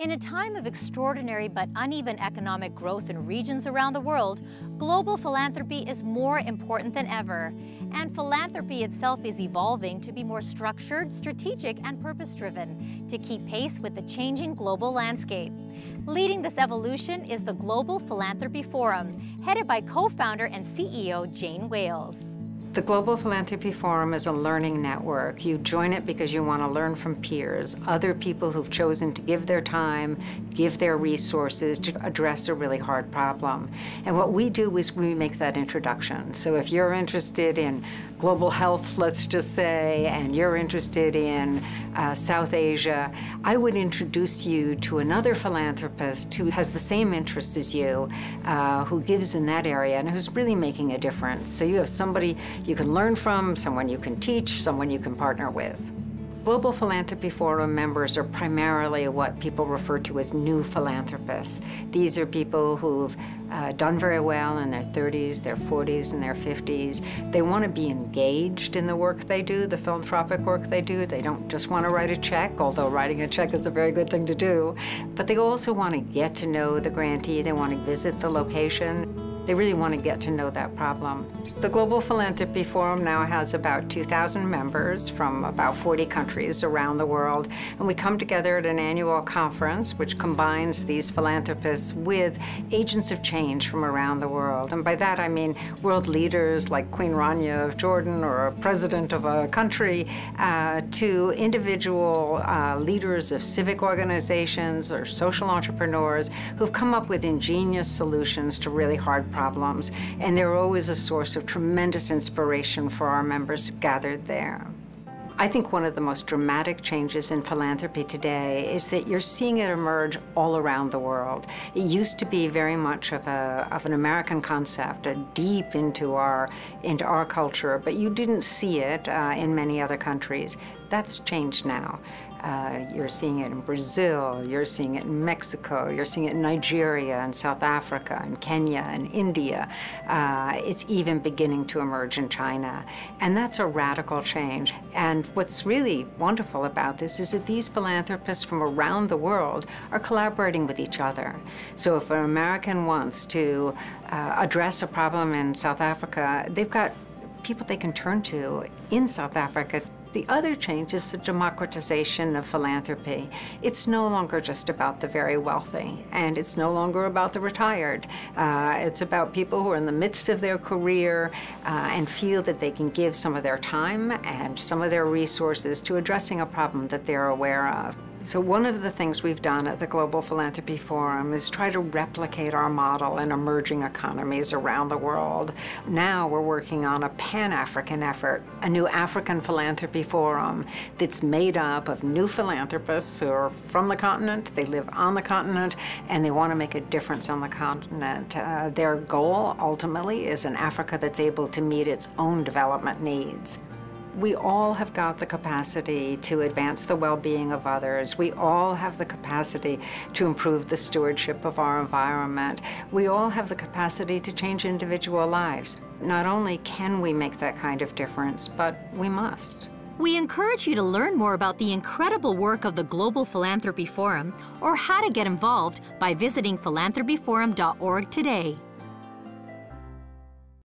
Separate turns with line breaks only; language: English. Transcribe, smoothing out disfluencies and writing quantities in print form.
In a time of extraordinary but uneven economic growth in regions around the world, global philanthropy is more important than ever. And philanthropy itself is evolving to be more structured, strategic, and purpose-driven to keep pace with the changing global landscape. Leading this evolution is the Global Philanthropy Forum, headed by co-founder and CEO Jane Wales.
The Global Philanthropy Forum is a learning network. You join it because you want to learn from peers, other people who've chosen to give their time, give their resources to address a really hard problem. And what we do is we make that introduction. So if you're interested in global health, let's just say, and you're interested in South Asia, I would introduce you to another philanthropist who has the same interests as you, who gives in that area and who's really making a difference. So you have somebody you can learn from, someone you can teach, someone you can partner with. Global Philanthropy Forum members are primarily what people refer to as new philanthropists. These are people who've done very well in their 30s, their 40s, and their 50s. They want to be engaged in the work they do, the philanthropic work they do. They don't just want to write a check, although writing a check is a very good thing to do. But they also want to get to know the grantee. They want to visit the location. They really want to get to know that problem. The Global Philanthropy Forum now has about 2,000 members from about 40 countries around the world, and we come together at an annual conference which combines these philanthropists with agents of change from around the world. And by that I mean world leaders like Queen Rania of Jordan or a president of a country, to individual leaders of civic organizations or social entrepreneurs who've come up with ingenious solutions to really hard problems. And they're always a source of tremendous inspiration for our members gathered there. I think one of the most dramatic changes in philanthropy today is that you're seeing it emerge all around the world. It used to be very much of an American concept, deep into our culture, but you didn't see it in many other countries. That's changed now. You're seeing it in Brazil, you're seeing it in Mexico, you're seeing it in Nigeria and South Africa and Kenya and India. It's even beginning to emerge in China. And that's a radical change. And what's really wonderful about this is that these philanthropists from around the world are collaborating with each other. So if an American wants to address a problem in South Africa, they've got people they can turn to in South Africa. The other change is the democratization of philanthropy. It's no longer just about the very wealthy, and it's no longer about the retired. It's about people who are in the midst of their career and feel that they can give some of their time and some of their resources to addressing a problem that they're aware of. So one of the things we've done at the Global Philanthropy Forum is try to replicate our model in emerging economies around the world. Now we're working on a Pan-African effort, a new African Philanthropy Forum that's made up of new philanthropists who are from the continent, they live on the continent, and they want to make a difference on the continent. Their goal, ultimately, is an Africa that's able to meet its own development needs. We all have got the capacity to advance the well-being of others. We all have the capacity to improve the stewardship of our environment. We all have the capacity to change individual lives. Not only can we make that kind of difference, but we must.
We encourage you to learn more about the incredible work of the Global Philanthropy Forum or how to get involved by visiting philanthropyforum.org today.